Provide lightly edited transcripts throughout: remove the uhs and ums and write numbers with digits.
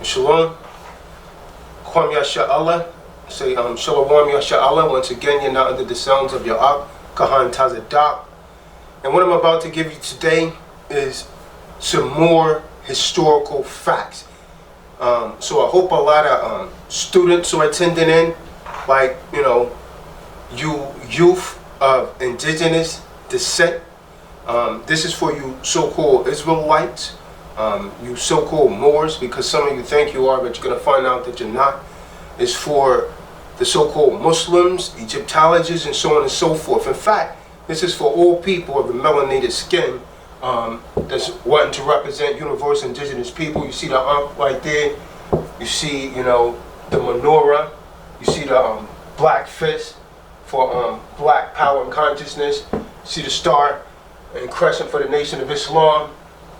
Shalom. Kwam Yasha Allah. Say Shalom Yasha Allah. Once again, you're not under the sounds of your Ak, Kahan Tazadaq. And what I'm about to give you today is some more historical facts. So I hope a lot of students are attending in, like, you youth of indigenous descent. This is for you so-called Israelites, you so-called Moors, because some of you think you are, but you're going to find out that you're not. It's for the so-called Muslims, Egyptologists, and so on and so forth. In fact, this is for all people of the melanated skin that's wanting to represent universal indigenous people. You see the Ankh right there. You see, the menorah. You see the black fist for black power and consciousness. You see the star and crescent for the Nation of Islam.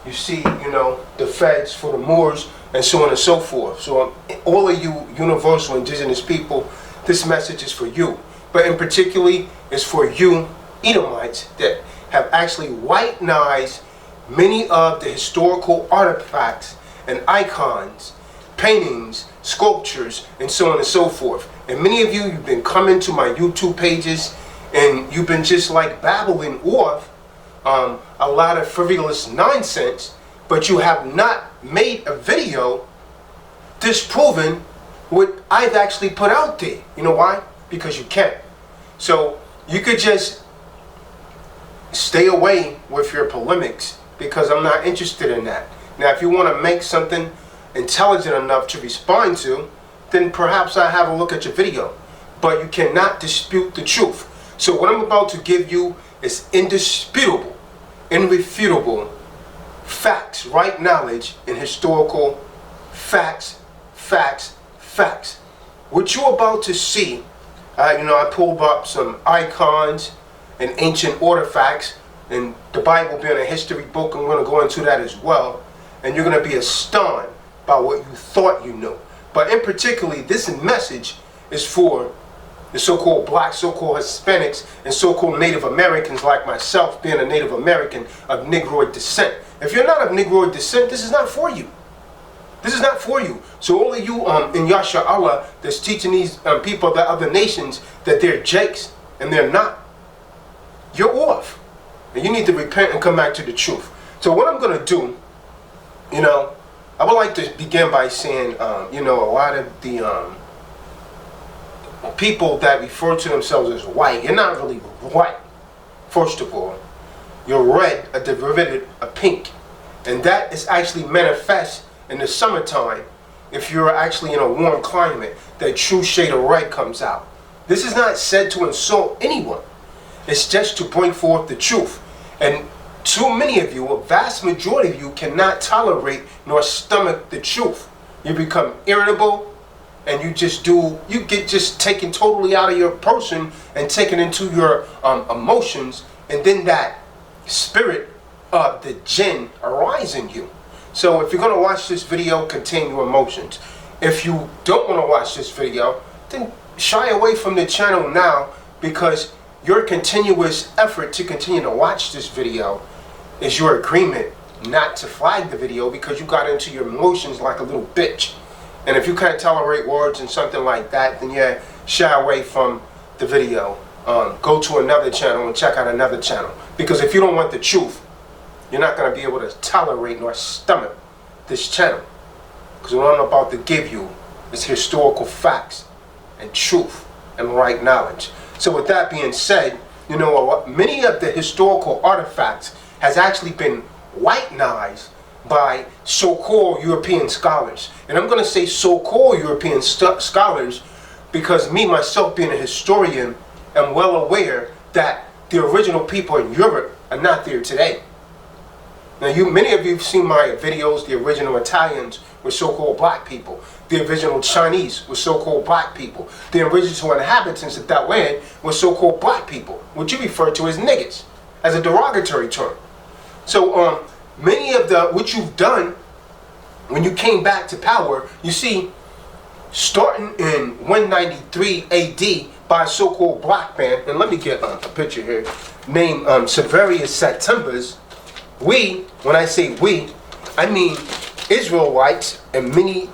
You see, the feds for the Moors, and so on and so forth. So all of you universal indigenous people, this message is for you. But in particularly, it's for you Edomites that have actually whitenized many of the historical artifacts and icons, paintings, sculptures, and so on and so forth. And many of you, you've been coming to my YouTube pages and you've been just like babbling off a lot of frivolous nonsense, but you have not made a video disproving what I've actually put out there. You know why? Because you can't. So you could just stay away with your polemics, because I'm not interested in that. Now, if you want to make something intelligent enough to respond to, then perhaps I have a look at your video. But you cannot dispute the truth. So what I'm about to give you is indisputable, irrefutable facts, right knowledge, and historical facts. What you're about to see, I pulled up some icons and ancient artifacts, and the Bible being a history book, I'm going to go into that as well, and you're going to be astounded by what you thought you knew. But in particular, this message is for the so-called black, so-called Hispanics, and so-called Native Americans like myself, being a Native American of Negroid descent. If you're not of Negroid descent, this is not for you. This is not for you. So all of you in Yasha Allah that's teaching these people of the other nations that they're jakes, and they're not, you're off. And you need to repent and come back to the truth. So what I'm going to do, I would like to begin by saying, a lot of the people that refer to themselves as white, you're not really white. First of all, you're red, a derivative of pink. And that is actually manifest in the summertime. If you're actually in a warm climate, that true shade of red comes out. This is not said to insult anyone. It's just to bring forth the truth. And too many of you, a vast majority of you, cannot tolerate nor stomach the truth. You become irritable, and you get just taken totally out of your person and taken into your emotions, and then that spirit of the jinn arise in you. So if you're going to watch this video, contain your emotions. If you don't want to watch this video, then shy away from the channel now, because your continuous effort to continue to watch this video is your agreement not to flag the video, because you got into your emotions like a little bitch. And if you can't tolerate words and something like that, then yeah, shy away from the video. Go to another channel and check out another channel. Because if you don't want the truth, you're not going to be able to tolerate nor stomach this channel. Because what I'm about to give you is historical facts and truth and right knowledge. So with that being said, many of the historical artifacts has actually been whitenized by so-called European scholars. And I'm going to say so-called European scholars because me, myself, being a historian, am well aware that the original people in Europe are not there today. Now, many of you have seen my videos. The original Italians were so-called black people. The original Chinese were so-called black people. The original inhabitants of that land were so-called black people, which you refer to as niggas, as a derogatory term. So many of what you've done when you came back to power, you see, starting in 193 AD by a so-called black man, and let me get a picture here, named Severius Septembers. When I say we, I mean Israelites and many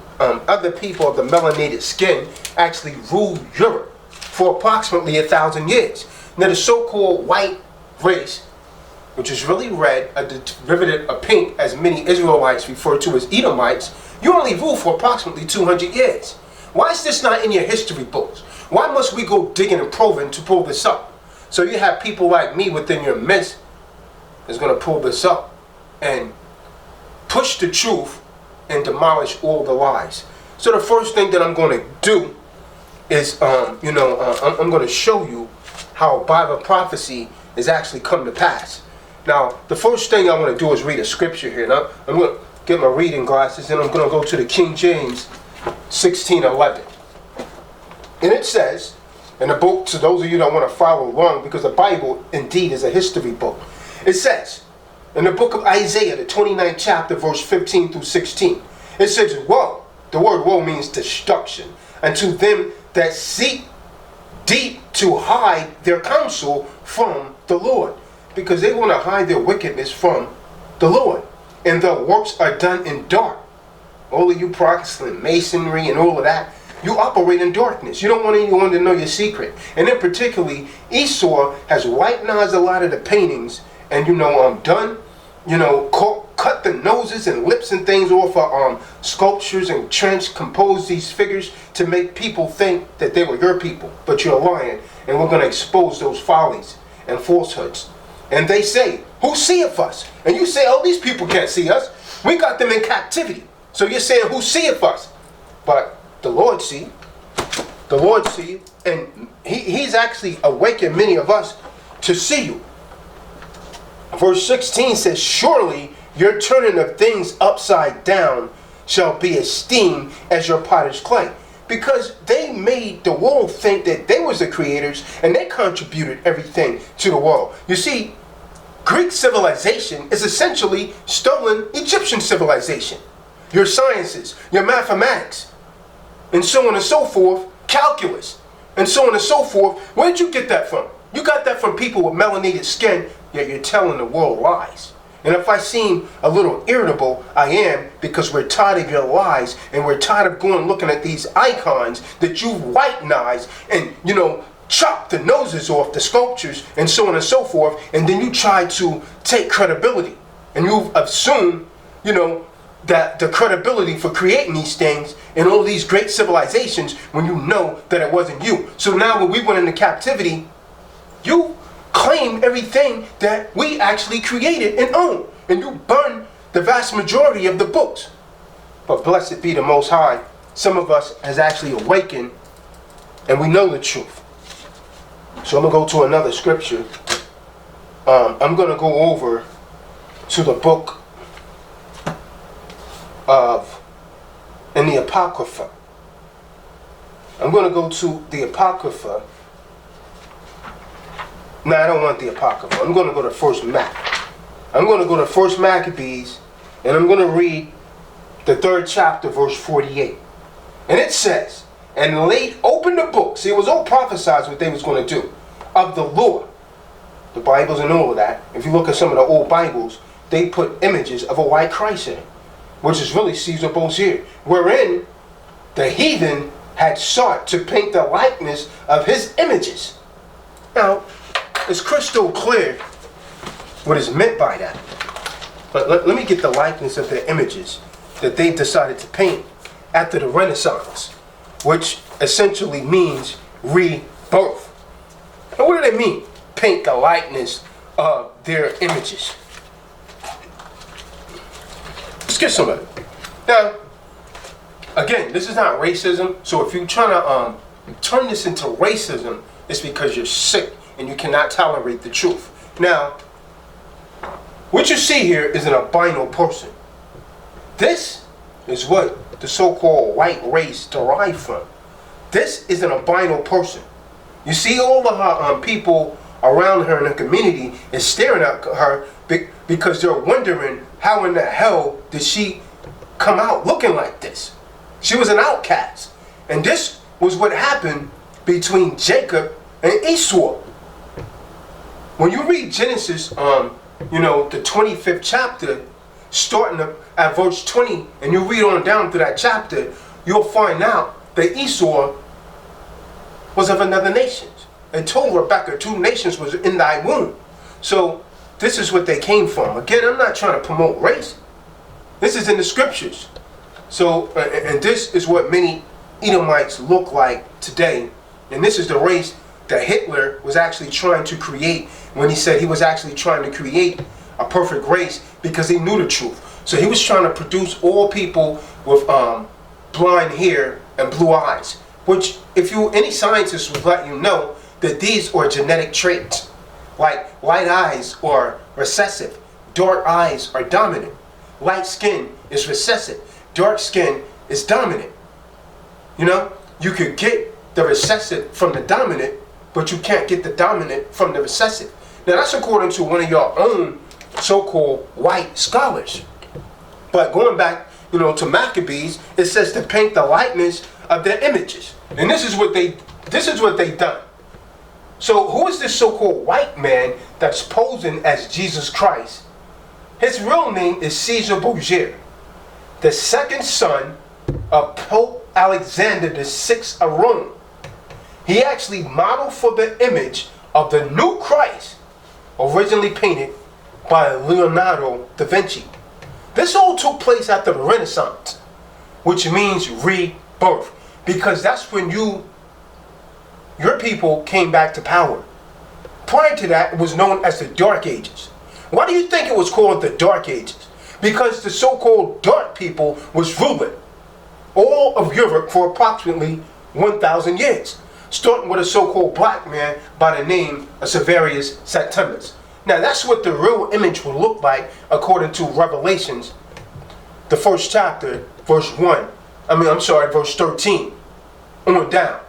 other people of the melanated skin actually ruled Europe for approximately 1,000 years. Now the so-called white race, which is really red, a derivative of pink, as many Israelites refer to as Edomites, you only ruled for approximately 200 years. Why is this not in your history books? Why must we go digging and probing to pull this up? So you have people like me within your midst that's going to pull this up and push the truth and demolish all the lies. So the first thing that I'm going to do is, I'm going to show you how Bible prophecy is actually come to pass. Now, the first thing I want to do is read a scripture here. Now, I'm going to get my reading glasses and I'm going to go to the King James 16:11. And it says, in the book, to those of you that want to follow along, because the Bible indeed is a history book, it says, in the book of Isaiah, the 29th chapter, verse 15 through 16, it says, woe, the word woe means destruction, unto them that seek deep to hide their counsel from the Lord. Because they want to hide their wickedness from the Lord. And their works are done in dark. All of you practicing masonry and all of that, you operate in darkness. You don't want anyone to know your secret. And then particularly, Esau has whitenized a lot of the paintings and, done, cut the noses and lips and things off of sculptures and composed these figures to make people think that they were your people. But you're lying, and we're going to expose those follies and falsehoods. And they say, who seeth us? And you say, oh, these people can't see us. We got them in captivity. So you're saying, who seeth us? But the Lord see. The Lord see. And he's actually awakened many of us to see you. Verse 16 says, surely your turning of things upside down shall be esteemed as your potter's clay. Because they made the world think that they was the creators and they contributed everything to the world. You see, Greek civilization is essentially stolen Egyptian civilization. Your sciences, your mathematics, and so on and so forth, calculus, and so on and so forth. Where did you get that from? You got that from people with melanated skin, yet you're telling the world lies. And if I seem a little irritable, I am, because we're tired of your lies, and we're tired of going looking at these icons that you've whitenized and, chop the noses off the sculptures and so on and so forth, and then you try to take credibility. And you've assumed, that the credibility for creating these things and all these great civilizations when you know that it wasn't you. So now when we went into captivity, you claim everything that we actually created and own. And you burn the vast majority of the books. But blessed be the Most High, some of us has actually awakened and we know the truth. So I'm going to go to another scripture. I'm going to go over to the book in the Apocrypha. I'm going to go to the Apocrypha. No, I don't want the Apocrypha. I'm going to go to First Mac. I'm going to go to First Maccabees, and I'm going to read the 3rd chapter, verse 48. And it says, and laid open the book. See, it was all prophesied what they was going to do. Of the Lord. The Bibles and all of that. If you look at some of the old Bibles, they put images of a white Christ in it, which is really Caesar Borgia, wherein the heathen had sought to paint the likeness of his images. Now, it's crystal clear what is meant by that. But let me get the likeness of the images that they decided to paint after the Renaissance, which essentially means rebirth. And what do they mean? Paint the likeness of their images. Let's get some of it. Now, again, this is not racism. So if you're trying to turn this into racism, it's because you're sick and you cannot tolerate the truth. Now, what you see here is an albino person. This is what the so-called white race derived from. This is an albino person. You see all of her people around her in the community is staring at her because they're wondering how in the hell did she come out looking like this. She was an outcast. And this was what happened between Jacob and Esau. When you read Genesis, the 25th chapter, starting at verse 20, and you read on down through that chapter, you'll find out that Esau was of another nation. And told Rebekah, 2 nations was in thy womb. So this is what they came from. Again, I'm not trying to promote race. This is in the scriptures. So, and this is what many Edomites look like today. And this is the race that Hitler was actually trying to create when he said he was actually trying to create a perfect race because he knew the truth. So he was trying to produce all people with blonde hair and blue eyes, which any scientist would let you know that these are genetic traits. Like light eyes are recessive, dark eyes are dominant. Light skin is recessive, dark skin is dominant. You know, you could get the recessive from the dominant, but you can't get the dominant from the recessive. Now that's according to one of your own so-called white scholars. But going back, to Maccabees, it says to paint the likeness of their images. And this is what they done. So who is this so-called white man that's posing as Jesus Christ? His real name is Caesar Borgia, the second son of Pope Alexander VI of Rome. He actually modeled for the image of the new Christ, originally painted by Leonardo da Vinci. This all took place after the Renaissance, which means rebirth, because that's when your people came back to power. Prior to that, it was known as the Dark Ages. Why do you think it was called the Dark Ages? Because the so-called dark people was ruling all of Europe for approximately 1,000 years, starting with a so-called black man by the name of Severus Septimus. Now that's what the real image will look like according to Revelations, the 1st chapter, verse 13 on down.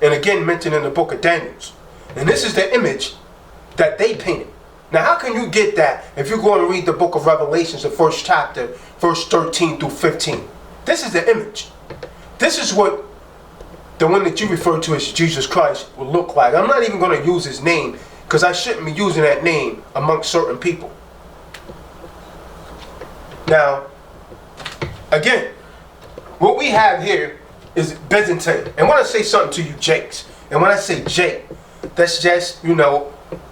And again mentioned in the book of Daniel. And this is the image that they painted. Now how can you get that if you go and read the book of Revelations, the 1st chapter, verse 13 through 15? This is the image. This is what the one that you refer to as Jesus Christ will look like. I'm not even going to use his name because I shouldn't be using that name amongst certain people. Now, again, what we have here is Byzantine. And when I say something to you, Jakes, and when I say Jake, that's just,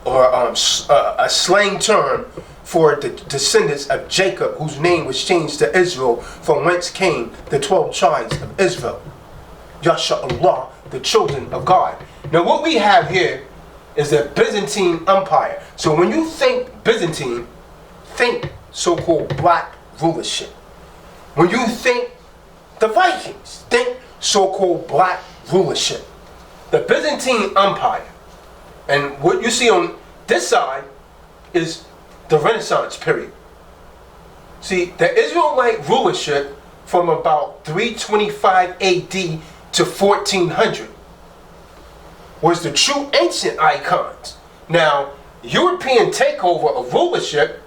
a slang term for the descendants of Jacob, whose name was changed to Israel, from whence came the 12 tribes of Israel. Yasha'Allah, the children of God. Now what we have here is the Byzantine Empire. So when you think Byzantine, think so-called black rulership. When you think the Vikings, think so-called black rulership. The Byzantine Empire. And what you see on this side is the Renaissance period. See, the Israelite rulership from about 325 AD to 1400 was the true ancient icons. Now, European takeover of rulership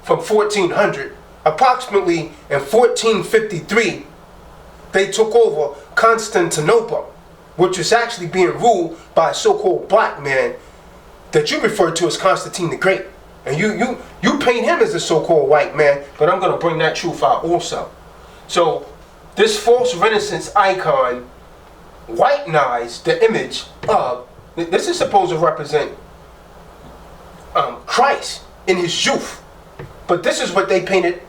from 1400, approximately in 1453, they took over Constantinople, which was actually being ruled by a so-called black man that you refer to as Constantine the Great. And you paint him as a so-called white man, but I'm going to bring that truth out also. So this false Renaissance icon whitenized the image of, this is supposed to represent Christ in his youth. But this is what they painted,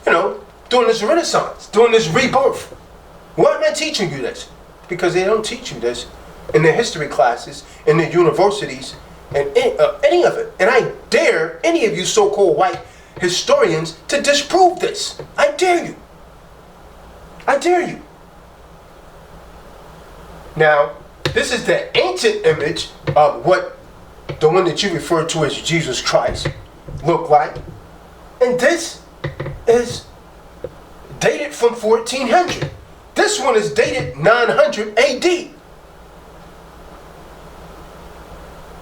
during this Renaissance, during this rebirth. Why am I teaching you this? Because they don't teach you this in the history classes, in the universities, and any of it. And I dare any of you so-called white historians to disprove this. I dare you. I dare you. Now, this is the ancient image of what the one that you refer to as Jesus Christ looked like. And this is dated from 1400. This one is dated 900 AD.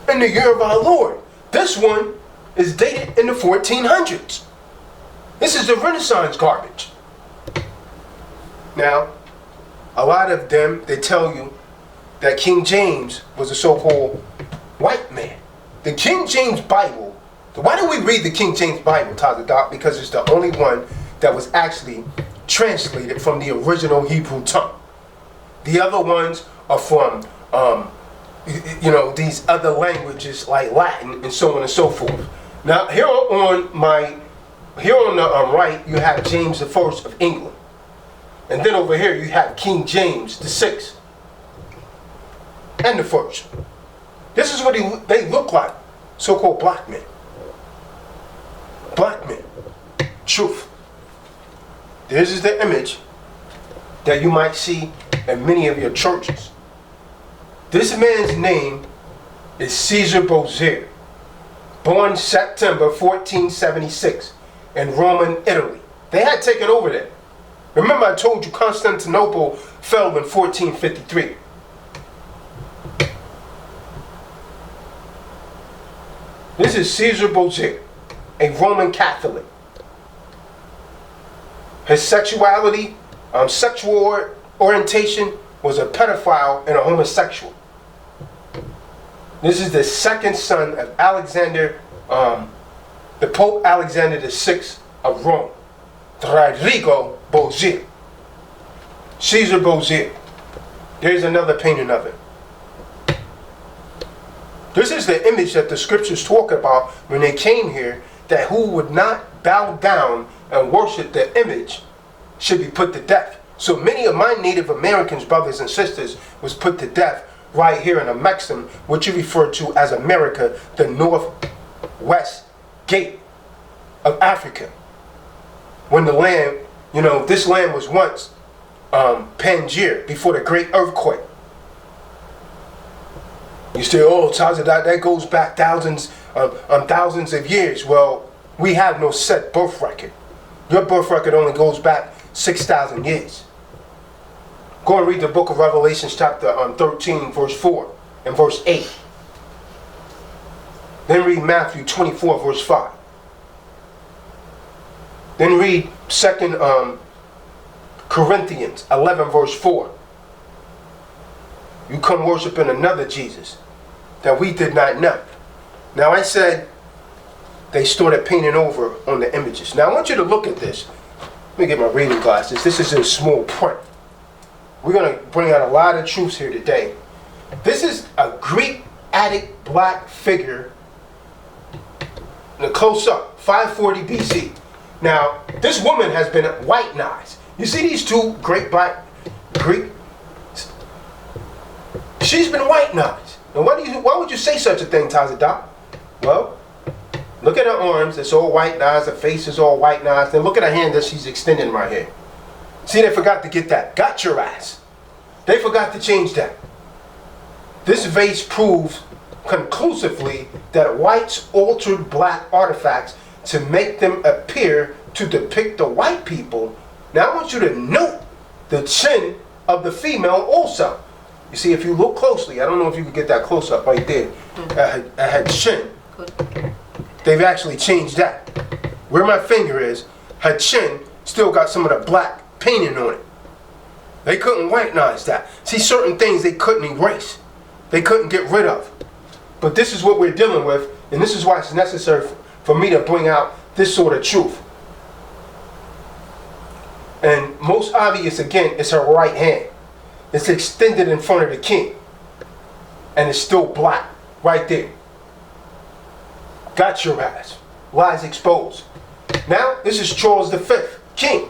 In the year of our Lord. This one is dated in the 1400s. This is the Renaissance garbage. Now, a lot of them, they tell you that King James was a so-called white man. The King James Bible, why do we read the King James Bible, Tazadaq? Because it's the only one that was actually translated from the original Hebrew tongue. The other ones are from, these other languages like Latin and so on and so forth. Now, here on the right, you have James I of England. And then over here, you have King James VI and the first. This is what they look like, so-called black men. Black men. Truth. This is the image that you might see in many of your churches. This man's name is Caesar Borgia, born September 1476 in Roman Italy. They had taken over there. Remember I told you Constantinople fell in 1453. This is Caesar Borgia, a Roman Catholic. His sexual orientation was a pedophile and a homosexual. This is the second son of Alexander, the Pope Alexander VI of Rome, Rodrigo Borgia. Caesar Borgia. There's another painting of it. This is the image that the scriptures talk about when they came here, that who would not bow down and worship the image should be put to death. So many of my Native Americans, brothers and sisters, was put to death right here in the Mexim, which you refer to as America, the northwest gate of Africa. When the land, this land was once Pangaea before the great earthquake. You say, oh, Tazadaq, that goes back thousands of years. Well, we have no set birth record. Your birth record only goes back 6,000 years. Go and read the book of Revelation, chapter 13, verse 4 and verse 8. Then read Matthew 24, verse 5. Then read 2 Corinthians 11, verse 4. You come worshiping another Jesus that we did not know. Now I said they started painting over on the images. Now I want you to look at this. Let me get my reading glasses. This is in small print. We're going to bring out a lot of truths here today. This is a Greek Attic black figure. Close up, 540 BC. Now, this woman has been whitenized. You see these two great black Greek? She's been whitenized. And why would you say such a thing, Tazadaq? Well, look at her arms. It's all whitenized. Her face is all whitenized. And look at her hand that she's extending right here. See, they forgot to get that. Got your ass. They forgot to change that. This vase proves conclusively that whites altered black artifacts to make them appear to depict the white people. Now I want you to note the chin of the female also. You see, if you look closely, I don't know if you could get that close up right there. I had chin. They've actually changed that. Where my finger is, her chin still got some of the black painting on it. They couldn't whitenize that. See, certain things they couldn't erase. They couldn't get rid of. But this is what we're dealing with, and this is why it's necessary for me to bring out this sort of truth. And most obvious, again, is her right hand. It's extended in front of the king. And it's still black, right there. Got your ass. Lies exposed. Now, this is Charles V, king.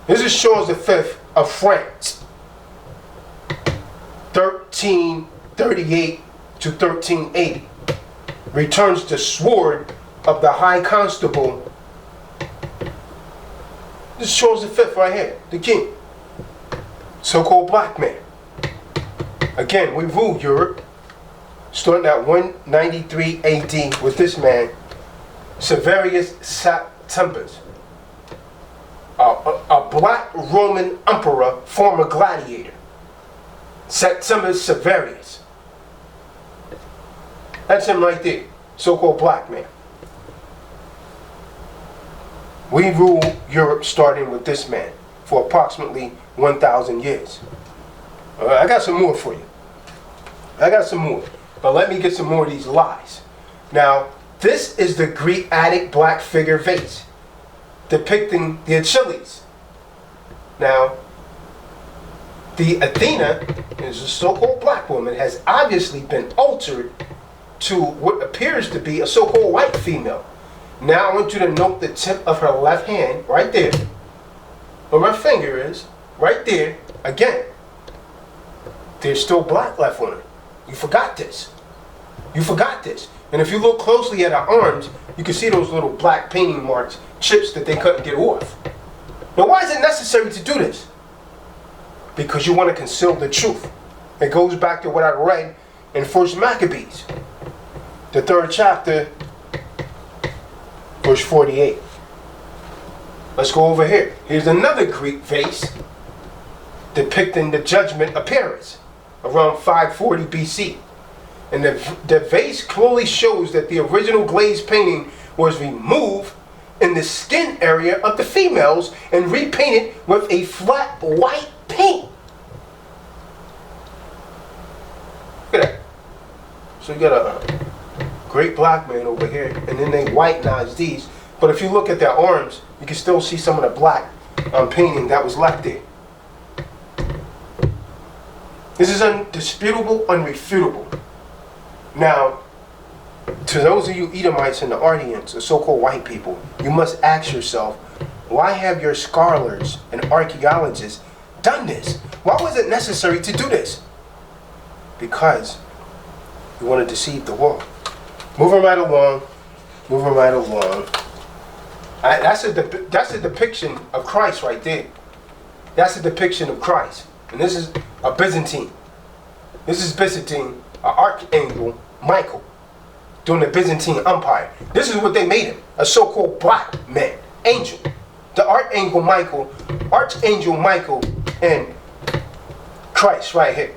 This is Charles V of France. 1338 to 1380. Returns the sword of the High Constable. This is Charles V right here, the king. So-called black man. Again, we ruled Europe, starting at 193 AD with this man, Severus Septimius, a black Roman emperor, former gladiator. Septimius Severus. That's him right there, so-called black man. We ruled Europe starting with this man for approximately 1,000 years. I got some more for you. I got some more. But let me get some more of these lies. Now, this is the Greek Attic black figure vase depicting the Achilles. Now, the Athena is a so-called black woman, has obviously been altered to what appears to be a so-called white female. Now I want you to note the tip of her left hand right there. Where her finger is, right there. Again, there's still black left on her. You forgot this. You forgot this. And if you look closely at her arms, you can see those little black painting marks, chips that they couldn't get off. Now why is it necessary to do this? Because you want to conceal the truth. It goes back to what I read in 1 Maccabees, the 3rd chapter, verse 48. Let's go over here. Here's another Greek vase depicting the judgment appearance around 540 BC. And the vase clearly shows that the original glazed painting was removed in the skin area of the females and repainted with a flat white paint. Look at that. So you got a great black man over here, and then they whitenize these. But if you look at their arms, you can still see some of the black painting that was left there. This is undisputable, unrefutable. Now, to those of you Edomites in the audience, or so-called white people, you must ask yourself, why have your scholars and archaeologists done this? Why was it necessary to do this? Because you want to deceive the world. Moving right along, moving right along. That's a depiction of Christ right there. That's a depiction of Christ. And this is a Byzantine. This is Byzantine, an archangel, Michael, during the Byzantine Empire. This is what they made him, a so-called black man, angel. The archangel Michael, and Christ right here.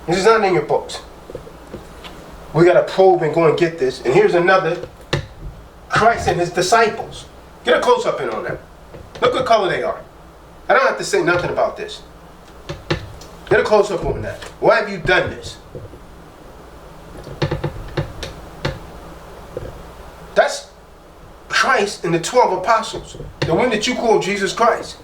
This is not in your books. We got to probe and go and get this. And here's another Christ and his disciples. Get a close-up in on them. Look what color they are. I don't have to say nothing about this. Get a close-up on that. Why have you done this? That's Christ and the 12 apostles. The one that you call Jesus Christ.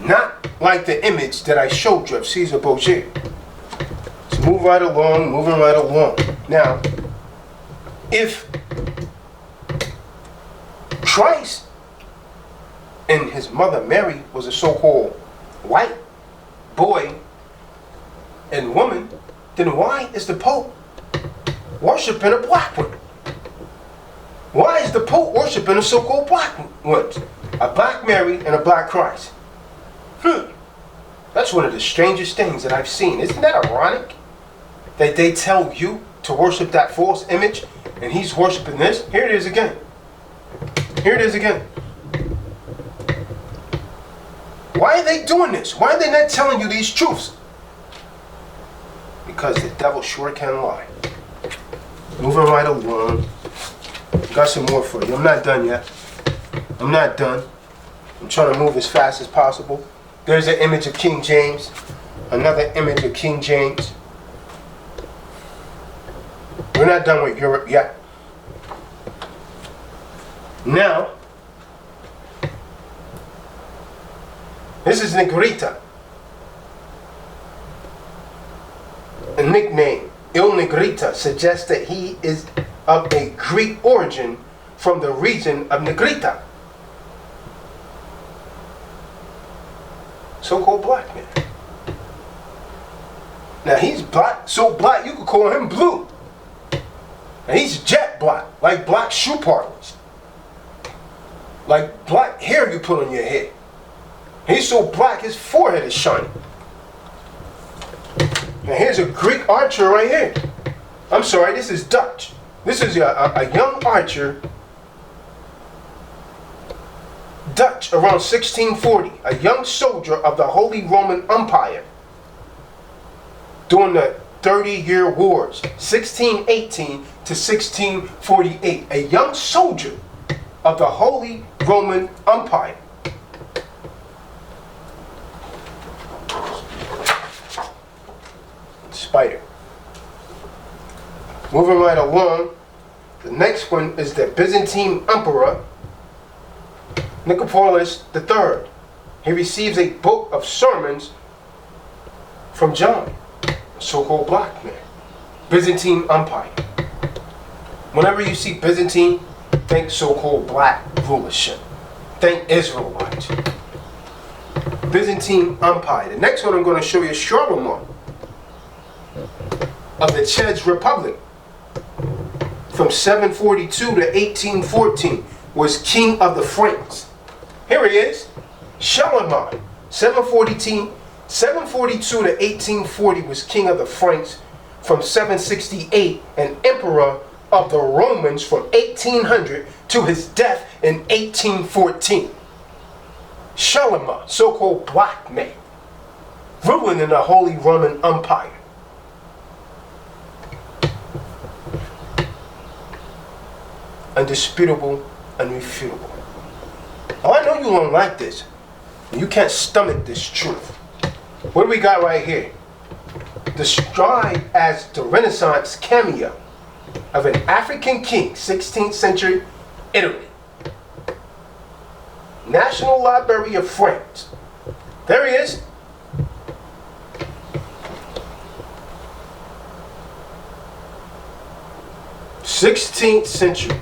Not like the image that I showed you of Caesar Borgia. Let's move right along, moving right along. Now, if Christ and his mother Mary was a so-called white boy and woman, then why is the Pope worshiping a black woman? Why is the Pope worshiping a so-called black woman? A black Mary and a black Christ. That's one of the strangest things that I've seen. Isn't that ironic? That they tell you to worship that false image and he's worshiping this. Here it is again. Here it is again. Why are they doing this? Why are they not telling you these truths? Because the devil sure can lie. Moving right along. Got some more for you. I'm not done yet. I'm not done. I'm trying to move as fast as possible. There's an image of King James. Another image of King James. We're not done with Europe yet. Now, this is Negrita. A nickname, Il Negrita, suggests that he is of a Greek origin from the region of Negrita. So-called black man. Now he's black, so black you could call him blue. And he's jet black, like black shoe polish. Like black hair you put on your head. He's so black his forehead is shining. Now here's a Greek archer right here. I'm sorry, this is Dutch. This is a young archer, Dutch, around 1640. A young soldier of the Holy Roman Empire during the 30-year wars, 1618 to 1648. A young soldier of the Holy Roman Empire. Spider. Moving right along, The next one is the Byzantine Emperor Nicephorus III. He receives a book of sermons from John, a so-called black man. Byzantine Empire. Whenever you see Byzantine, think so-called black rulership. Think Israelites. Byzantine Empire. The next one I'm going to show you is Charlemagne of the Czech Republic. From 742 to 1814 was king of the Franks. Here he is. Charlemagne. 742 to 1840 was king of the Franks. From 768, an emperor of the Romans from 1800 to his death in 1814. Charlemagne, so-called black man, ruling in the Holy Roman Empire. Undisputable, unrefutable. Oh, I know you don't like this. You can't stomach this truth. What do we got right here? Described as the Renaissance cameo of an African king, 16th century Italy. National Library of France. There he is. '16th century.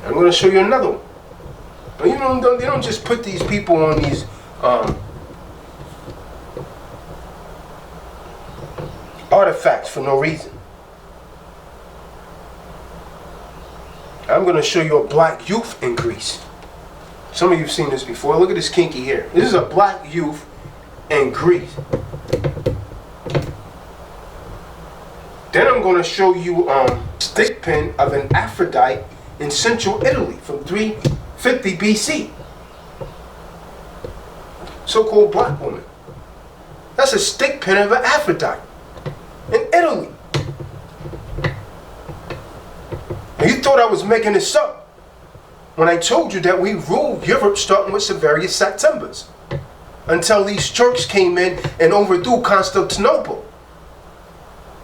I'm going to show you another one. But you know, they don't just put these people on these artifacts for no reason. I'm going to show you a black youth in Greece. Some of you have seen this before. Look at this kinky hair. This is a black youth in Greece. Then I'm going to show you stick pin of an Aphrodite in central Italy from 350 BC. So-called black woman. That's a stick pin of an Aphrodite in Italy. And you thought I was making this up when I told you that we ruled Europe starting with Severius Septembers until these Turks came in and overthrew Constantinople.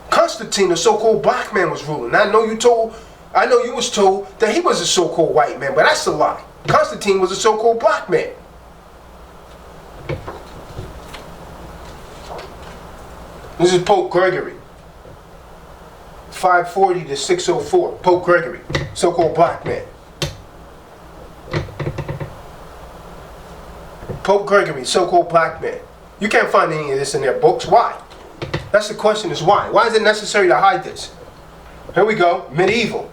Constantine, the so-called black man, was ruling. I know you was told that he was a so-called white man, but that's a lie. Constantine was a so-called black man. This is Pope Gregory. 540 to 604. Pope Gregory, so-called black man. Pope Gregory, so-called black man. You can't find any of this in their books. Why? That's the question, is why? Why is it necessary to hide this? Here we go. Medieval.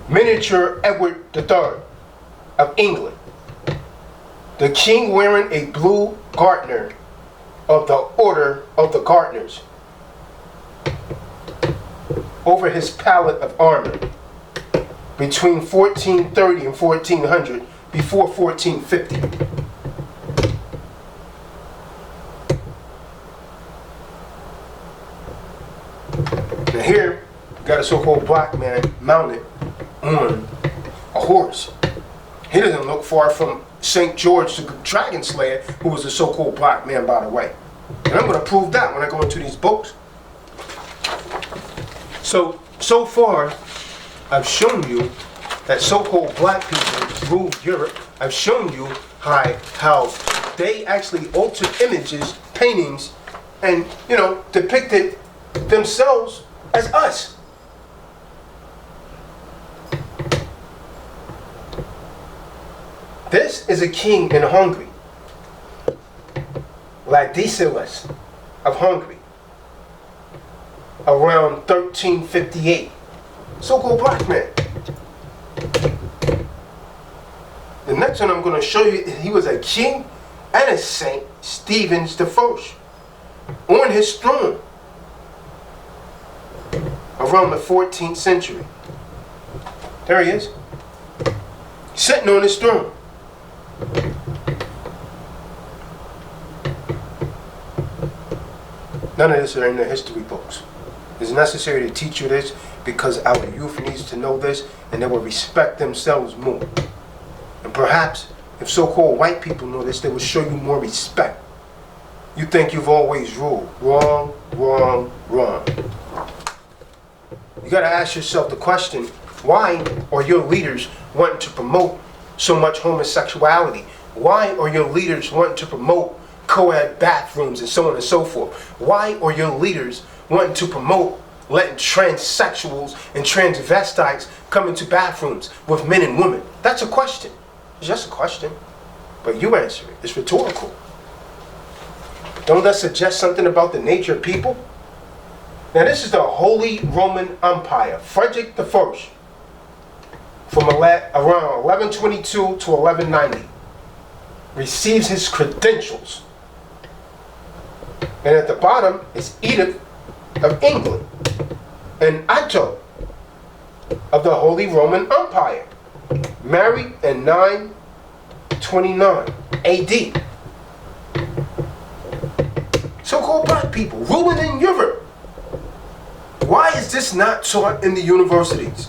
Miniature Edward III of England. The king wearing a blue garter of the Order of the Garters over his pallet of armor between 1430 and 1400 before 1450. Now here, we got a so-called black man mounted on a horse. He doesn't look far from St. George the Dragon Slayer, who was a so-called black man, by the way. And I'm going to prove that when I go into these books. So far, I've shown you that so-called black people ruled Europe. I've shown you how they actually altered images, paintings, and, depicted themselves as us. This is a king in Hungary, Ladislas of Hungary, around 1358. So-called black man. The next one I'm going to show you, he was a king and a saint, Stephen I, on his throne around the 14th century. There he is, sitting on his throne. None of this are in the history books. It's necessary to teach you this because our youth needs to know this, and they will respect themselves more. And perhaps if so-called white people know this, they will show you more respect. You think you've always ruled. Wrong, wrong, wrong. you got to ask yourself the question, why are your leaders wanting to promote so much homosexuality? Why are your leaders wanting to promote co-ed bathrooms and so on and so forth? Why are your leaders wanting to promote letting transsexuals and transvestites come into bathrooms with men and women? That's a question. It's just a question. But you answer it. It's rhetorical. Don't that suggest something about the nature of people? Now this is the Holy Roman Empire. Frederick I, from around 1122 to 1190, receives his credentials. And at the bottom is Edith of England and Otto of the Holy Roman Empire, married in 929 AD. So-called black people ruling in Europe. Why is this not taught in the universities?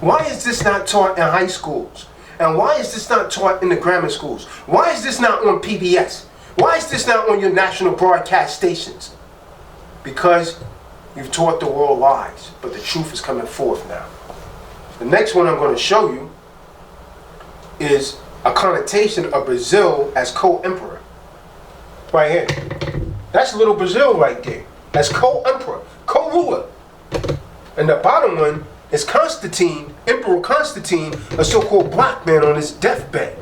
Why is this not taught in high schools? And why is this not taught in the grammar schools? Why is this not on PBS? Why is this not on your national broadcast stations? Because you've taught the world lies, but the truth is coming forth now. The next one I'm going to show you is a connotation of Brazil as co-emperor. Right here. That's little Brazil right there. As co-emperor, co-ruler. And the bottom one is Constantine, Emperor Constantine, a so-called black man on his deathbed.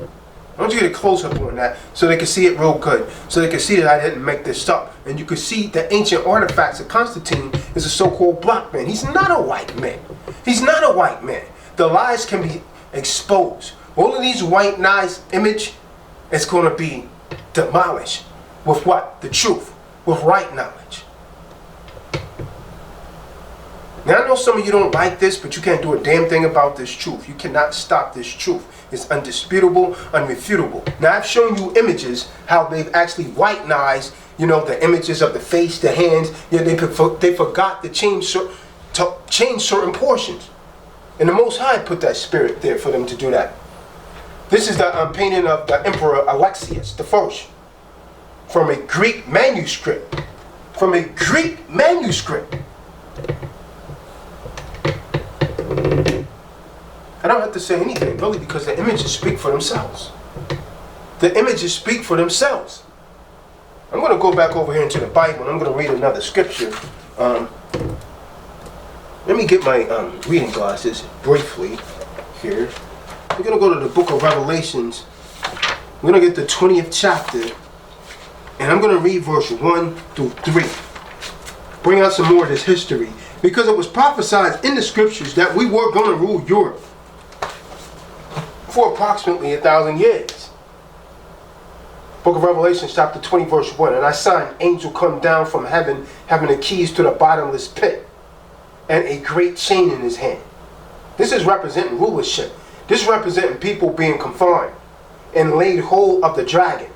I want you to get a close-up on that so they can see it real good. So they can see that I didn't make this up. And you can see the ancient artifacts of Constantine is a so-called black man. He's not a white man. He's not a white man. The lies can be exposed. All of these white lies image is going to be demolished. With what? The truth. With right knowledge. Now I know some of you don't like this, but you can't do a damn thing about this truth. You cannot stop this truth. It's undisputable, unrefutable. Now I've shown you images, how they've actually whitenized, you know, the images of the face, the hands. Yeah, they forgot to change certain portions. And the Most High put that spirit there for them to do that. This is the painting of the Emperor Alexius I, from a Greek manuscript. From a Greek manuscript. I don't have to say anything, really, because the images speak for themselves. The images speak for themselves. I'm going to go back over here into the Bible, and I'm going to read another scripture. Let me get my reading glasses briefly here. We're going to go to the book of Revelations. We're going to get the 20th chapter, and I'm going to read verse 1 through 3. Bring out some more of this history, because it was prophesied in the scriptures that we were going to rule Europe for approximately 1,000 years. Book of Revelation, chapter 20, verse 1. And I saw an angel come down from heaven, having the keys to the bottomless pit, and a great chain in his hand. This is representing rulership. This is representing people being confined and laid hold of the dragon,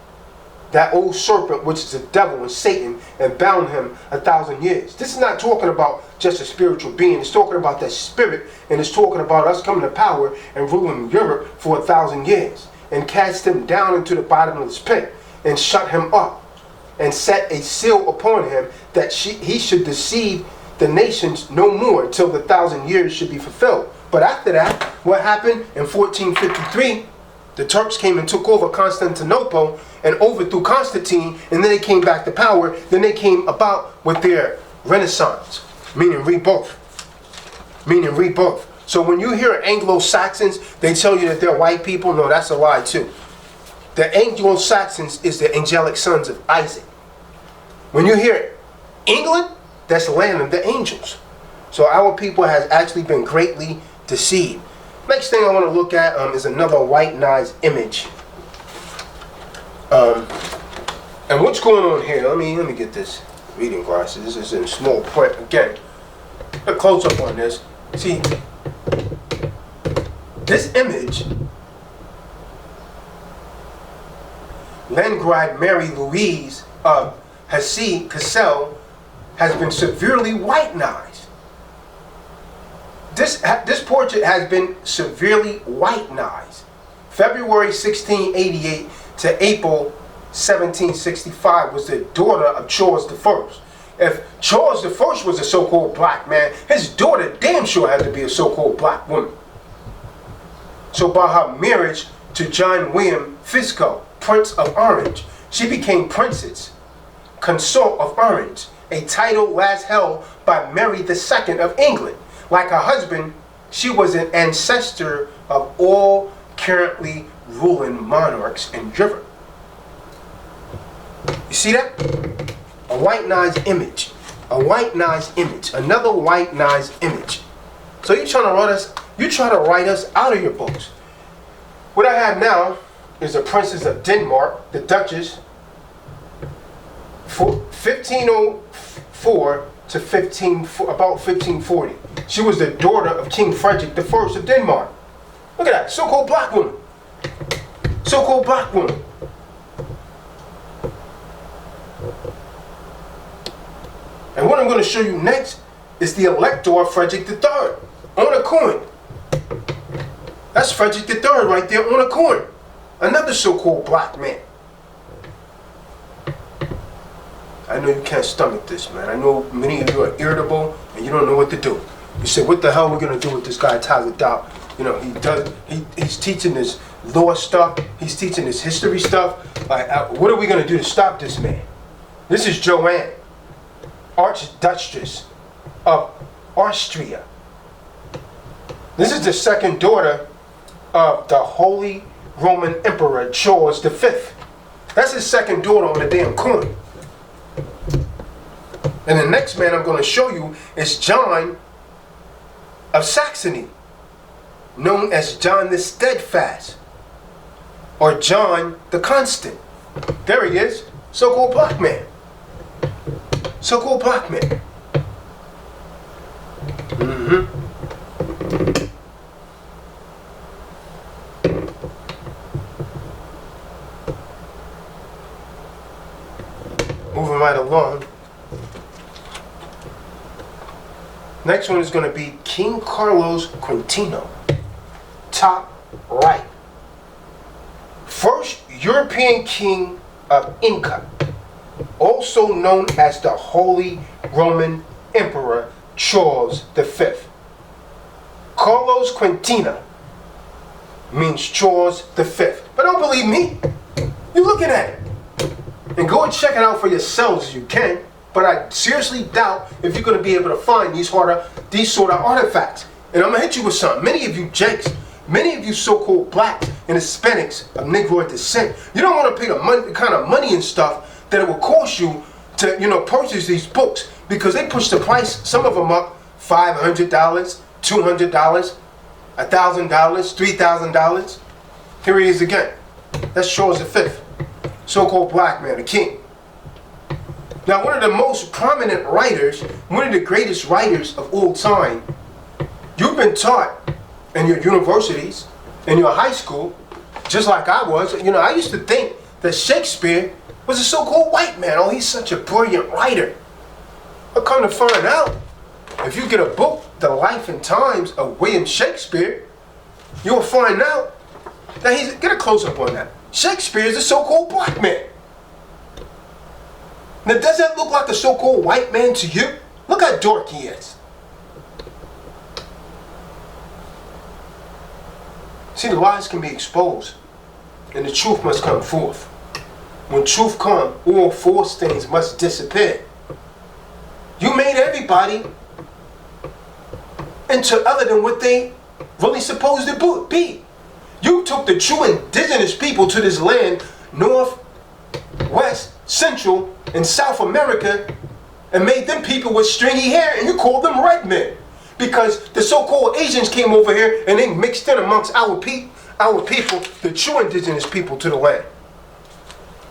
that old serpent, which is the devil and Satan, and bound him 1,000 years. This is not talking about just a spiritual being. It's talking about that spirit, and it's talking about us coming to power and ruling Europe for 1,000 years, and cast him down into the bottomless pit, and shut him up, and set a seal upon him, that he should deceive the nations no more till the 1,000 years should be fulfilled. But after that, what happened in 1453? The Turks came and took over Constantinople and overthrew Constantine, and then they came back to power. Then they came about with their Renaissance, meaning rebirth. Meaning rebirth. So when you hear Anglo-Saxons, they tell you that they're white people. No, that's a lie too. The Anglo-Saxons is the angelic sons of Isaac. When you hear England, that's the land of the angels. So our people has actually been greatly deceived. Next thing I want to look at is another whitenized image. And what's going on here? Let me get this reading glasses. This is in small print again. A close up on this. See, this image, Landgrave Mary Louise of Hesse-Kassel, has been severely whitenized. This portrait has been severely whitenized. February 1688 to April 1765 was the daughter of Charles I. If Charles the First was a so-called black man, his daughter damn sure had to be a so-called black woman. So by her marriage to John William Fisco, Prince of Orange, she became Princess Consort of Orange, a title last held by Mary II of England. Like her husband, she was an ancestor of all currently ruling monarchs in Europe. You see that? A white nice image. A white nice image. Another white nice image. So you trying to write us out of your books. What I have now is the Princess of Denmark, the Duchess, 1504 to about 1540. She was the daughter of King Frederick I of Denmark. Look at that, so-called black woman. So-called black woman. And what I'm going to show you next is the Elector Frederick III on a coin. That's Frederick III right there on a coin. Another so-called black man. I know you can't stomach this, man. I know many of you are irritable and you don't know what to do. You say, what the hell are we going to do with this guy Tazadaq? You know, he's teaching this law stuff. He's teaching this history stuff. Like, what are we going to do to stop this man? This is Joanne, Archduchess of Austria. This is the second daughter of the Holy Roman Emperor Charles V. That's his second daughter on the damn coin. And the next man I'm going to show you is John of Saxony, known as John the Steadfast, or John the Constant. There he is, so-called black man. So-called black man. Moving right along. Next one is going to be King Carlos Quintino, top right. First European king of Inca, also known as the Holy Roman Emperor Charles V. Carlos Quintino means Charles V. But don't believe me. You're looking at it. And go and check it out for yourselves if you can. But I seriously doubt if you're going to be able to find these sort of artifacts. And I'm going to hit you with something. Many of you jakes, many of you so-called blacks and Hispanics of Negroid descent, you don't want to pay the kind of money and stuff that it will cost you to, purchase these books, because they push the price, some of them up $500, $200, $1,000, $3,000. Here he is again. That's Charles V, so-called black man, the king. Now, one of the most prominent writers, one of the greatest writers of all time, you've been taught in your universities, in your high school, just like I was. I used to think that Shakespeare was a so-called white man. Oh, he's such a brilliant writer. But come to find out, if you get a book, The Life and Times of William Shakespeare, you'll find out that get a close-up on that. Shakespeare is a so-called black man. Now, does that look like a so-called white man to you? Look how dark he is. See, the lies can be exposed, and the truth must come forth. When truth comes, all false things must disappear. You made everybody into other than what they really supposed to be. You took the true indigenous people to this land, North, West, Central, and South America, and made them people with stringy hair, and you called them red men. Because the so-called Asians came over here and they mixed in amongst our people, the true indigenous people to the land.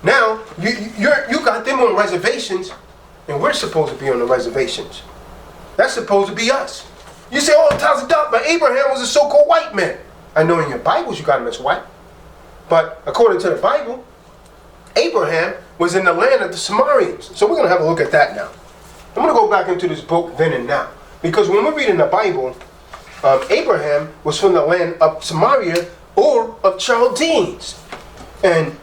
Now, you got them on reservations, and we're supposed to be on the reservations. That's supposed to be us. You say, oh, Tazadaq, but Abraham was a so-called white man. I know in your Bibles you got him as white. But according to the Bible, Abraham was in the land of the Sumerians. So we're going to have a look at that now. I'm going to go back into this book then and now. Because when we're reading the Bible, Abraham was from the land of Samaria or of Chaldeans. And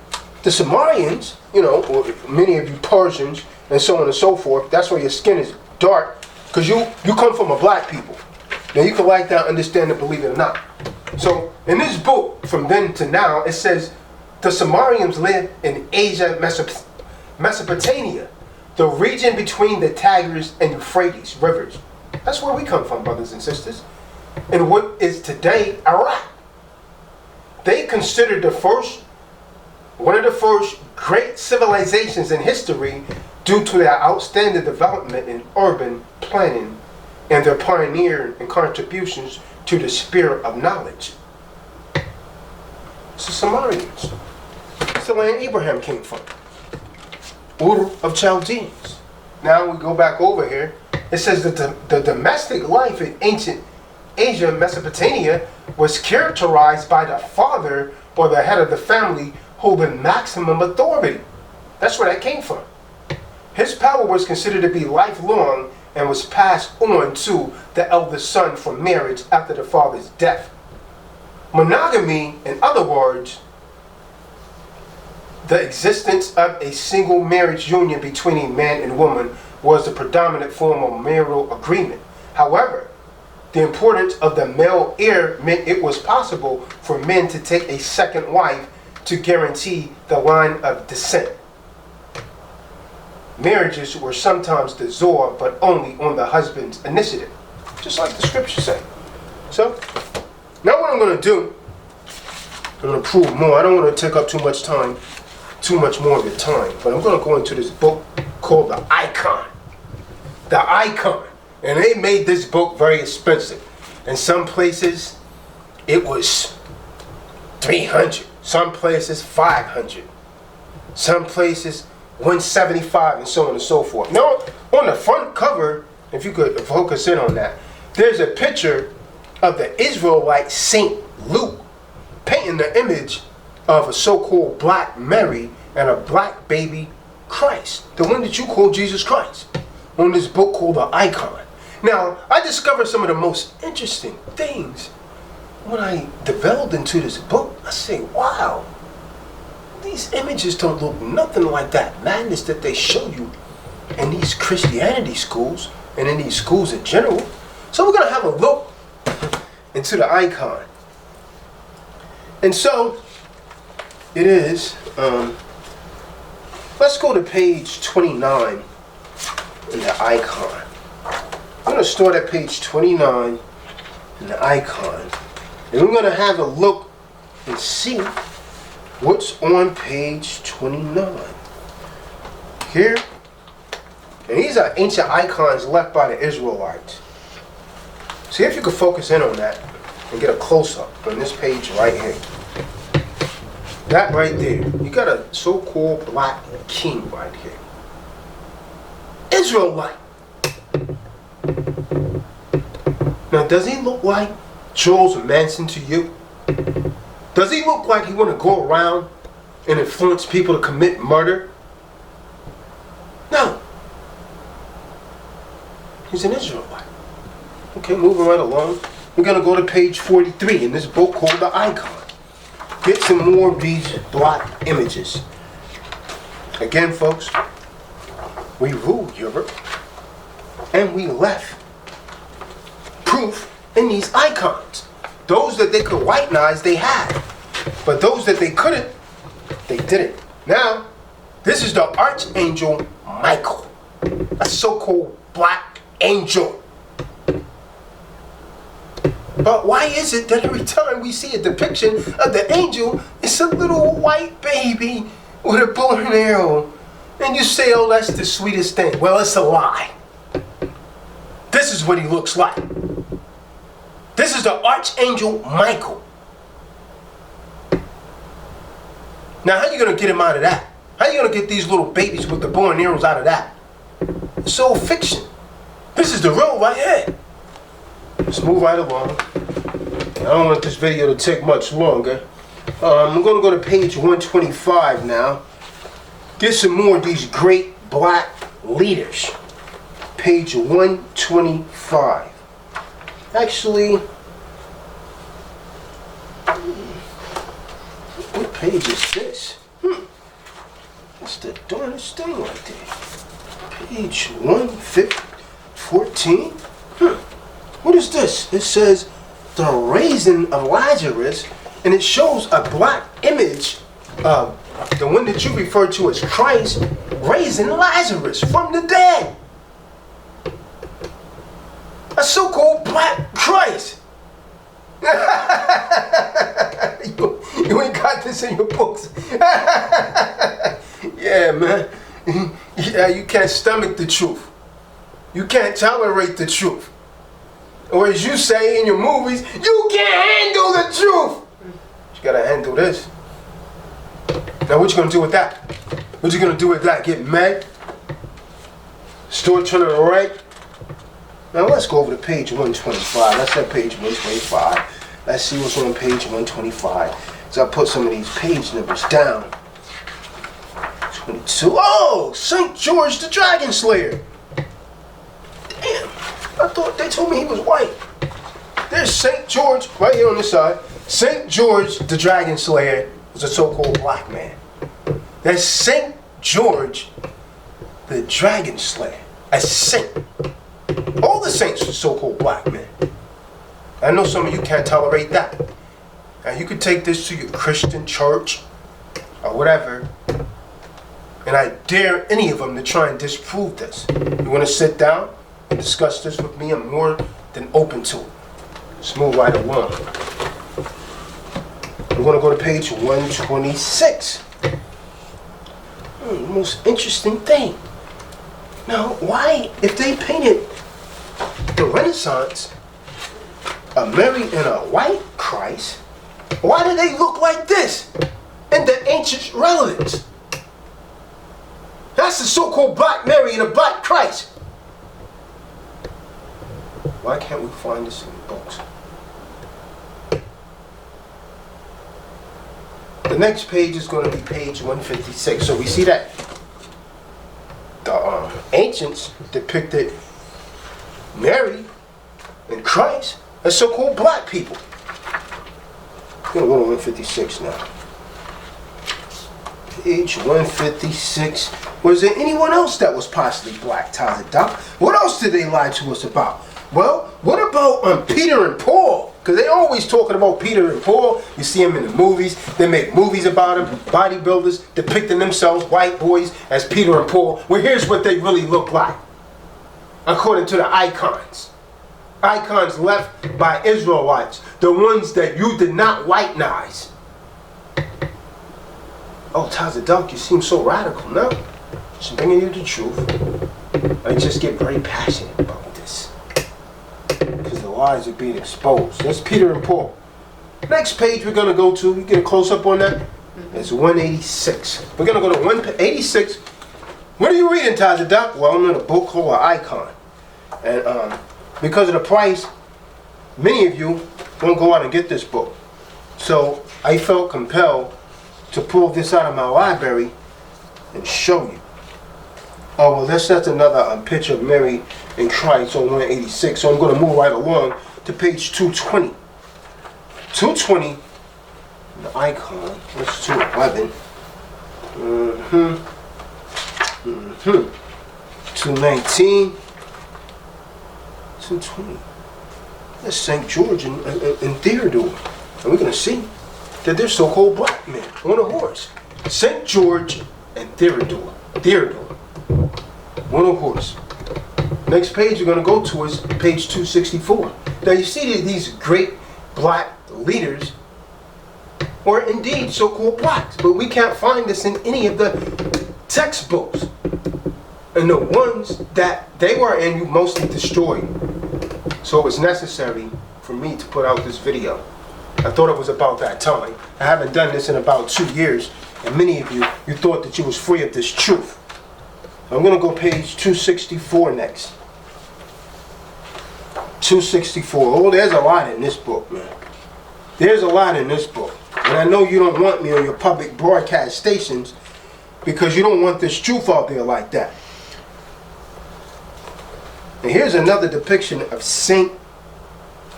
the Sumerians you know, or many of you Persians and so on and so forth, that's why your skin is dark, because you come from a black people. Now you can like that, understand it, believe it or not. So in this book, from then to now, it says the Sumerians lived in Asia, Mesopotamia, the region between the Tigris and Euphrates rivers. That's where we come from, brothers and sisters. In what is today Iraq. They considered one of the first great civilizations in history due to their outstanding development in urban planning and their pioneering and contributions to the spirit of knowledge. It's the Sumerians. It's the land Abraham came from. Ur of Chaldeans. Now we go back over here. It says that the domestic life in ancient Asia, Mesopotamia, was characterized by the father or the head of the family holding maximum authority. That's where that came from. His power was considered to be lifelong and was passed on to the eldest son from marriage after the father's death. Monogamy, in other words, the existence of a single marriage union between a man and woman, was the predominant form of marital agreement. However, the importance of the male heir meant it was possible for men to take a second wife to guarantee the line of descent. Marriages were sometimes dissolved, but only on the husband's initiative, just like the scriptures say. So, now what I'm going to do, I'm going to prove more. I don't want to take up too much more of your time, but I'm going to go into this book called The Icon. The Icon. And they made this book very expensive. In some places, it was $300. Some places, $500. Some places, $175, and so on and so forth. Now, on the front cover, if you could focus in on that, there's a picture of the Israelite Saint Luke painting the image of a so-called black Mary and a black baby Christ, the one that you call Jesus Christ, on this book called The Icon. Now, I discovered some of the most interesting things when I delved into this book. I say, wow, these images don't look nothing like that madness that they show you in these Christianity schools and in these schools in general. So we're going to have a look into the icon. And so, it is, let's go to page 29 in the icon. I'm going to start at page 29 in the icon. And we're going to have a look and see what's on page 29. Here. And these are ancient icons left by the Israelites. See if you can focus in on that and get a close-up on this page right here. That right there. You got a so-called black king right here. Israelite. Now, does he look like Charles Manson to you? Does he look like he want to go around and influence people to commit murder? No. He's an Israelite. Okay, moving right along. We're going to go to page 43 in this book called The Icon. Get some more of these black images. Again, folks, we ruled Europe and we left proof in these icons. Those that they could whitenize, they had. But those that they couldn't, they didn't. Now, this is the Archangel Michael, a so-called black angel. But why is it that every time we see a depiction of the angel, it's a little white baby with a bow and arrow? And you say, oh, that's the sweetest thing. Well, it's a lie. This is what he looks like. This is the Archangel Michael. Now, how are you going to get him out of that? How are you going to get these little babies with the bow and arrows out of that? It's all fiction. This is the real right here. Let's move right along. I don't want this video to take much longer. I'm going to go to page 125 now. Get some more of these great black leaders. Page 125. Actually, what page is this? That's the darnest thing right there. Page 114. What is this? It says the raising of Lazarus, and it shows a black image of the one that you refer to as Christ raising Lazarus from the dead. A so-called black Christ. You ain't got this in your books. Yeah, man. Yeah, you can't stomach the truth. You can't tolerate the truth. Or as you say in your movies, you can't handle the truth. You gotta handle this. Now what you gonna do with that? What you gonna do with that? Get mad? Start turning to the right? Now let's go over to page 125. Let's have page 125. Let's see what's on page 125. So I put some of these page numbers down. 22. Oh, St. George the Dragon Slayer. Damn, I thought they told me he was white. There's St. George right here on this side. St. George the Dragon Slayer was a so-called black man. That's St. George the Dragon Slayer. A saint. All the saints were so-called black men. I know some of you can't tolerate that. Now you could take this to your Christian church or whatever, and I dare any of them to try and disprove this. You want to sit down and discuss this with me? I'm more than open to it. Let's move right along. We're going to go to page 126. The most interesting thing. Now, why, if they painted the Renaissance, a Mary and a white Christ, why do they look like this in the ancient relics? That's the so-called black Mary and a black Christ. Why can't we find this in the books? The next page is going to be page 156. So we see that the ancients depicted Mary and Christ as so-called black people. We're going to go to 156 now. Page 156. Was there anyone else that was possibly black, Tazadaq? What else did they lie to us about? Well, what about Peter and Paul? Because they always talking about Peter and Paul. You see them in the movies. They make movies about them. Bodybuilders depicting themselves, white boys, as Peter and Paul. Well, here's what they really look like, according to the icons. Icons left by Israelites. The ones that you did not whitenize. Oh, Tazadaq, you seem so radical. No, just bringing you the truth. I just get very passionate about this. Because the lies are being exposed. That's Peter and Paul. Next page we're going to go to, you get a close-up on that? It's 186. We're going to go to 186. What are you reading, Tazadaq? Well, I'm in a book called An Icon. And because of the price, many of you won't go out and get this book. So I felt compelled to pull this out of my library and show you. Oh, well, that's another picture of Mary and Christ on 186. So I'm going to move right along to page 220. 220, the icon, that's 211. 219. 220. That's St. George and Theodore. And we're going to see that they're so-called black men on a horse. St. George and Theodore. On a horse. Next page we're going to go to is page 264. Now you see these great black leaders, or indeed so-called blacks, but we can't find this in any of the textbooks. And the ones that they were in, you mostly destroyed. So it was necessary for me to put out this video. I thought it was about that time. I haven't done this in about 2 years, and many of you thought that you was free of this truth. I'm going to go page 264 next. 264. Oh, there's a lot in this book, man. There's a lot in this book. And I know you don't want me on your public broadcast stations because you don't want this truth out there like that. And here's another depiction of Saint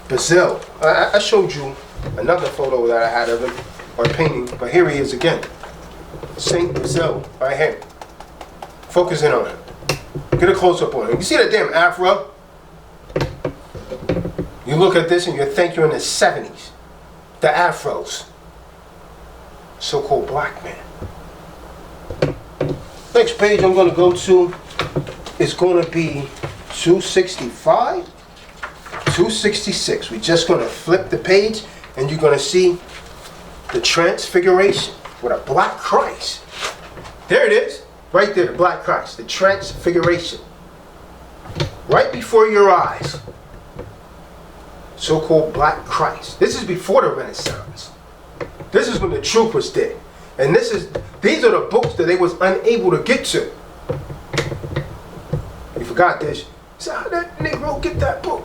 Basil. I showed you another photo that I had of him, or painting, but here he is again. Saint Brazil, right here. Focus in on him. Get a close-up on him. You see that damn afro? You look at this and you think you're in the 70s. The afros. So-called black man. Next page I'm going to go to is going to be 265, 266. We're just going to flip the page and you're going to see the transfiguration with a black Christ. There it is. Right there, the black Christ. The transfiguration. Right before your eyes. So-called black Christ. This is before the Renaissance. This is when the truth was dead. And these are the books that they was unable to get to. You forgot this. So how that Negro get that book?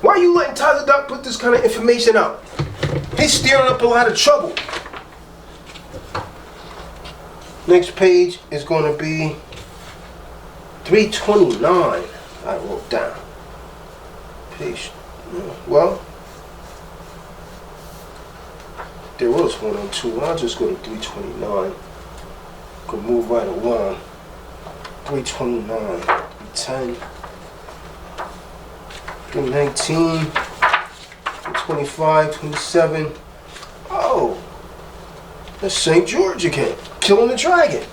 Why are you letting Tazadaq put this kind of information out? He's stirring up a lot of trouble. Next page is going to be 329. I wrote down. Page. Well, there was one on two. I'll just go to 329. Could move right along. 329, 310, 319, 325, 27. Oh, that's St. George again. Killing the dragon.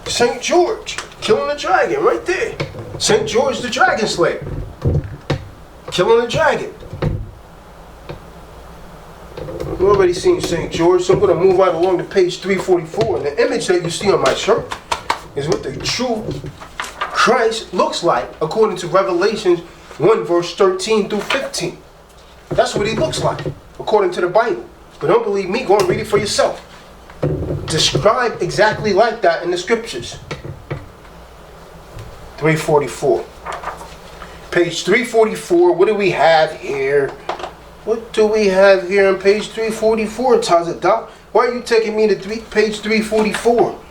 St. George. Killing the dragon right there. St. George the Dragon Slayer. Killing the dragon. We've already seen St. George, so I'm going to move right along to page 344. And the image that you see on my shirt is what the true Christ looks like according to Revelations 1 verse 13 through 15. That's what he looks like according to the Bible. But don't believe me, go and read it for yourself. Described exactly like that in the scriptures. 344. Page 344, what do we have here? What do we have here on page 344, Tazadaq? Why are you taking me to page 344?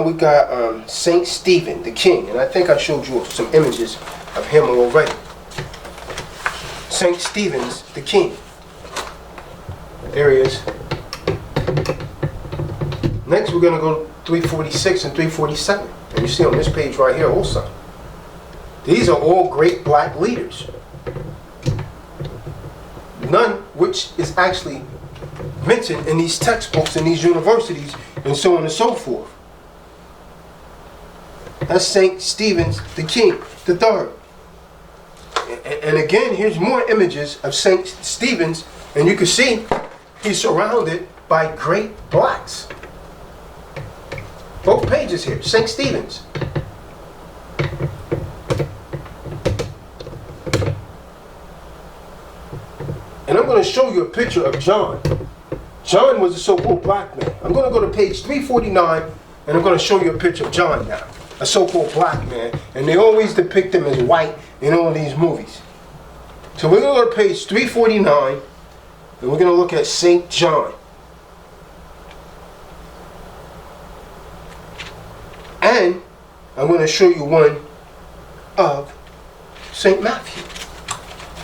We got Saint Stephen, the king, and I think I showed you some images of him already. Saint Stephen's, the king. There he is. Next, we're going to go 346 and 347. And you see on this page right here also. These are all great black leaders. None which is actually mentioned in these textbooks in these universities and so on and so forth. That's St. Stephen's the King, the third. And again, here's more images of St. Stephen's, and you can see he's surrounded by great blacks. Both pages here, St. Stephen's. And I'm going to show you a picture of John. John was a so-called black man. I'm going to go to page 349, and I'm going to show you a picture of John now. A so-called black man. And they always depict him as white in all these movies. So we're going to go to page 349, and we're going to look at St. John. And I'm going to show you one of St. Matthew.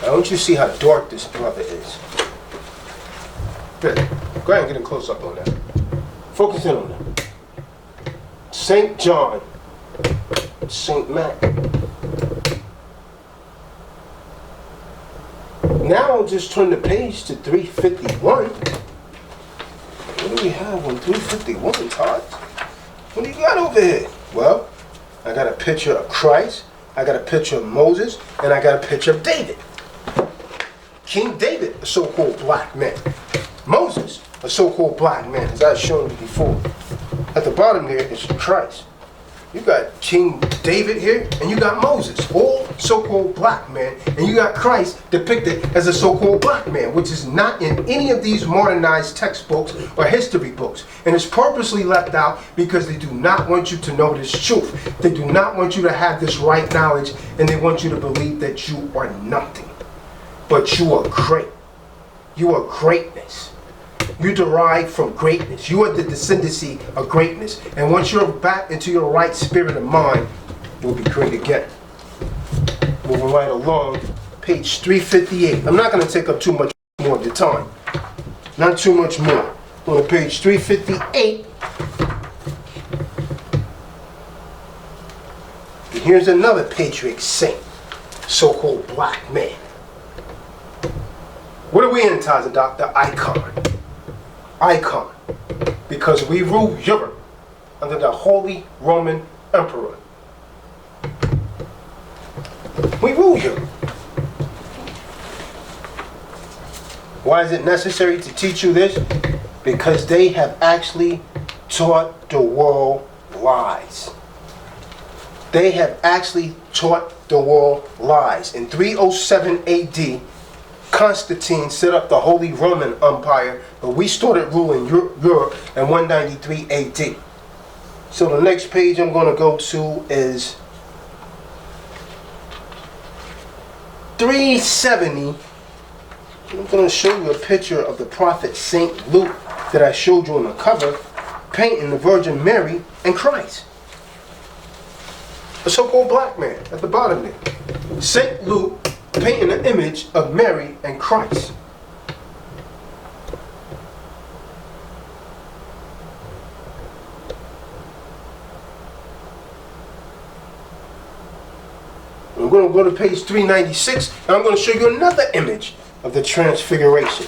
Now, don't you see how dark this brother is? Good. Go ahead and get a close-up on that. Focus in on that. St. John. St. Matt. Now I'll just turn the page to 351. What do we have on 351, Todd? What do you got over here? Well, I got a picture of Christ, I got a picture of Moses, and I got a picture of David. King David, a so-called black man. Moses, a so-called black man, as I've shown you before. At the bottom there is Christ. You got King David here, and you got Moses, all so-called black men, and you got Christ depicted as a so-called black man, which is not in any of these modernized textbooks or history books. And it's purposely left out because they do not want you to know this truth. They do not want you to have this right knowledge, and they want you to believe that you are nothing. But you are great. You are greatness. You derive from greatness. You are the descendancy of greatness. And once you're back into your right spirit and mind, you'll be great again. Moving right along, page 358. I'm not going to take up too much more of the time. Not too much more. On page 358, here's another patriot saint, so-called black man. What are we in, Tazadaq? The icon. Icon. Because we rule Europe under the Holy Roman Emperor. We rule Europe. Why is it necessary to teach you this? Because they have actually taught the world lies. They have actually taught the world lies. In 307 AD, Constantine set up the Holy Roman Empire, but we started ruling Europe in 193 AD. So the next page I'm going to go to is 370. I'm going to show you a picture of the prophet St. Luke that I showed you on the cover, painting the Virgin Mary and Christ. A so-called black man at the bottom there. St. Luke painting an image of Mary and Christ. I'm going to go to page 396 and I'm going to show you another image of the Transfiguration.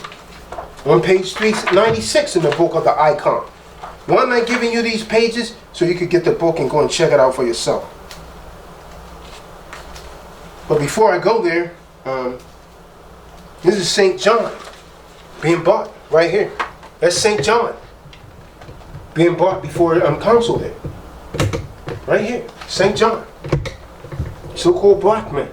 On page 396 in the book of the icon. Why am I giving you these pages? So you could get the book and go and check it out for yourself. But before I go there, this is St. John being bought right here. That's St. John being bought before council there. Right here, St. John. So-called black man.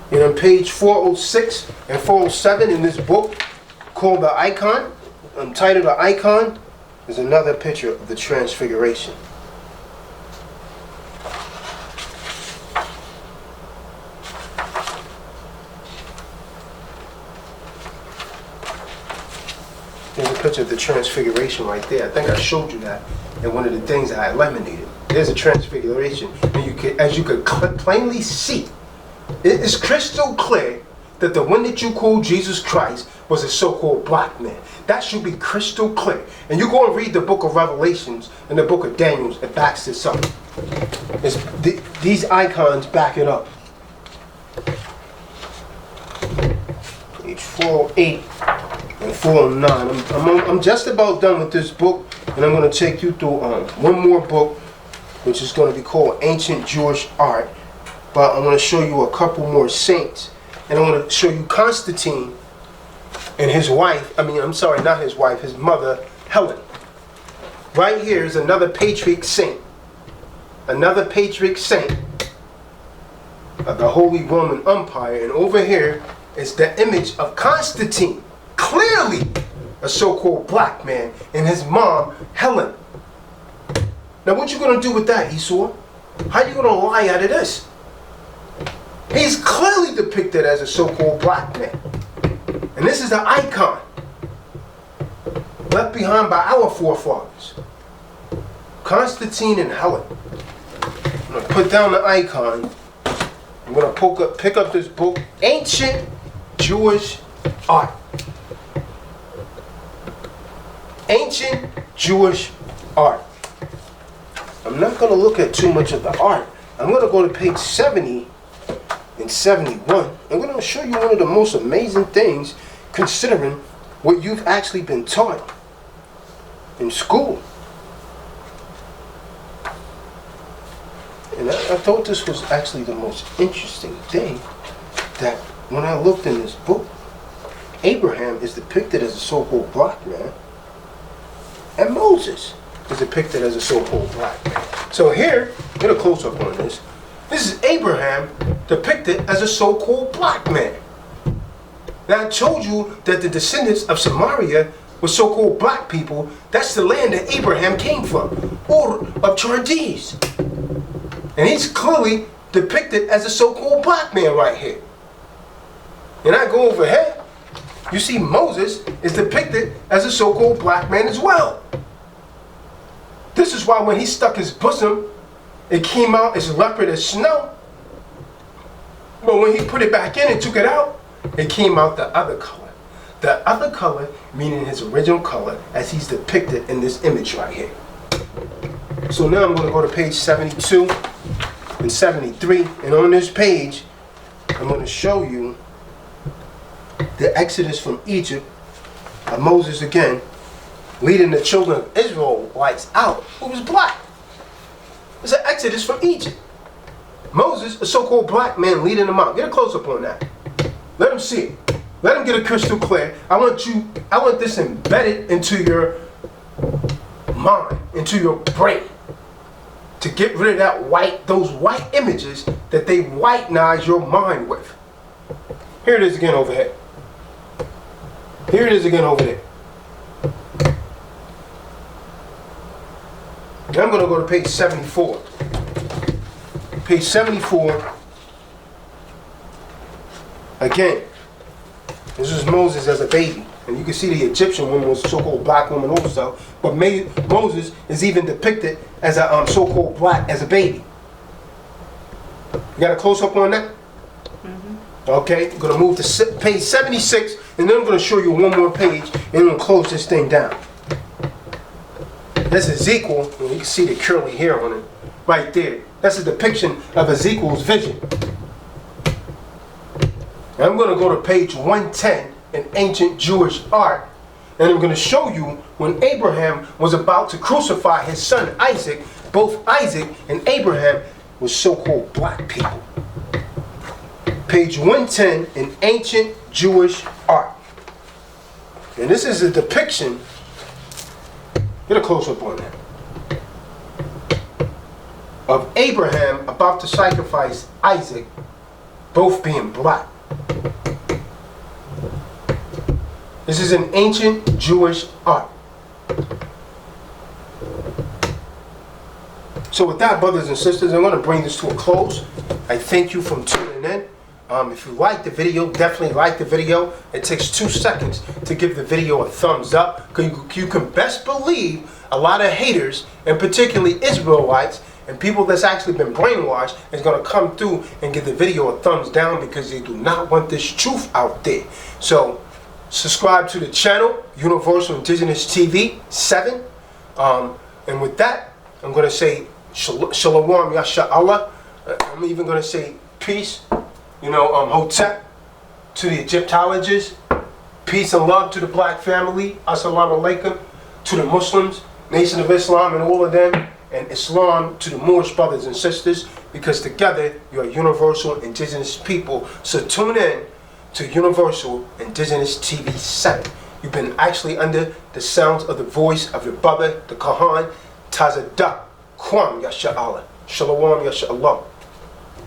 And on page 406 and 407 in this book called The Icon, titled The Icon, is another picture of the Transfiguration. There's a picture of the Transfiguration right there. I think I showed you that in one of the things that I eliminated. There's a Transfiguration, and you can, as you could plainly see, it is crystal clear that the one that you call Jesus Christ was a so-called black man. That should be crystal clear. And you go and read the book of Revelations and the book of Daniel, it backs this up. These icons back it up. Page 408 and 409. I'm just about done with this book, and I'm going to take you through one more book, which is going to be called Ancient Jewish Art. But I'm going to show you a couple more saints. And I'm going to show you Constantine and his wife, not his wife, his mother, Helen. Right here is another patriot saint. Another patriot saint of the Holy Roman Empire. And over here is the image of Constantine. Clearly a so-called black man. And his mom, Helen. Now what you going to do with that, Esau? How you going to lie out of this? He's clearly depicted as a so-called black man. And this is the icon left behind by our forefathers. Constantine and Helen. I'm going to put down the icon. I'm going to pick up this book, Ancient Jewish Art. Ancient Jewish Art. I'm not going to look at too much of the art. I'm going to go to page 70 and 71. I'm going to show you one of the most amazing things considering what you've actually been taught in school. And I thought this was actually the most interesting thing, that when I looked in this book, Abraham is depicted as a so-called black man, and Moses is depicted as a so-called black man. So here, get a close-up on this. This is Abraham depicted as a so-called black man. Now I told you that the descendants of Samaria were so-called black people. That's the land that Abraham came from, Ur of Chaldees. And he's clearly depicted as a so-called black man right here. And I go over here, you see Moses is depicted as a so-called black man as well. This is why when he stuck his bosom, it came out as leopard as snow. But when he put it back in and took it out, it came out the other color. The other color meaning his original color as he's depicted in this image right here. So now I'm going to go to page 72 and 73, and on this page I'm going to show you the exodus from Egypt of Moses again, leading the children of Israelites out who was black. It's an exodus from Egypt. Moses, a so-called black man, leading them out. Get a close-up on that. Let them see it. Let them get it crystal clear. I want this embedded into your mind, into your brain, to get rid of that those white images that they whitenize your mind with. Here it is again over here. Here it is again over there. Now I'm going to go to page 74. Page 74. Again, this is Moses as a baby. And you can see the Egyptian woman was a so-called black woman also. But Moses is even depicted as a so-called black as a baby. You got a close-up on that? Mm-hmm. Okay, I'm going to move to page 76. And then I'm going to show you one more page. And I'm going to close this thing down. That's Ezekiel. And you can see the curly hair on it right there. That's a depiction of Ezekiel's vision. Now I'm going to go to page 110 in ancient Jewish art, and I'm going to show you when Abraham was about to crucify his son Isaac. Both Isaac and Abraham were so-called black people. Page 110 in ancient Jewish art. And this is a depiction, get a close-up on that, of Abraham about to sacrifice Isaac, both being black. This is an ancient Jewish art. So with that, brothers and sisters, I'm going to bring this to a close. I thank you for tuning in. If you like the video, definitely like the video. It takes 2 seconds to give the video a thumbs up. You can best believe a lot of haters, and particularly Israelites, and people that's actually been brainwashed is going to come through and give the video a thumbs down because they do not want this truth out there. So subscribe to the channel, Universal Indigenous TV 7. And with that, I'm going to say Shalom Yasha Allah. I'm even going to say peace, Hotep to the Egyptologists. Peace and love to the black family. Assalamu alaikum to the Muslims, Nation of Islam and all of them. And Islam to the Moorish brothers and sisters, because together you are universal indigenous people. So tune in to Universal Indigenous TV 7. You've been actually under the sounds of the voice of your brother, the Kahan, Tazadaq, Kwam Yasha Allah. Shalom Yasha Allah.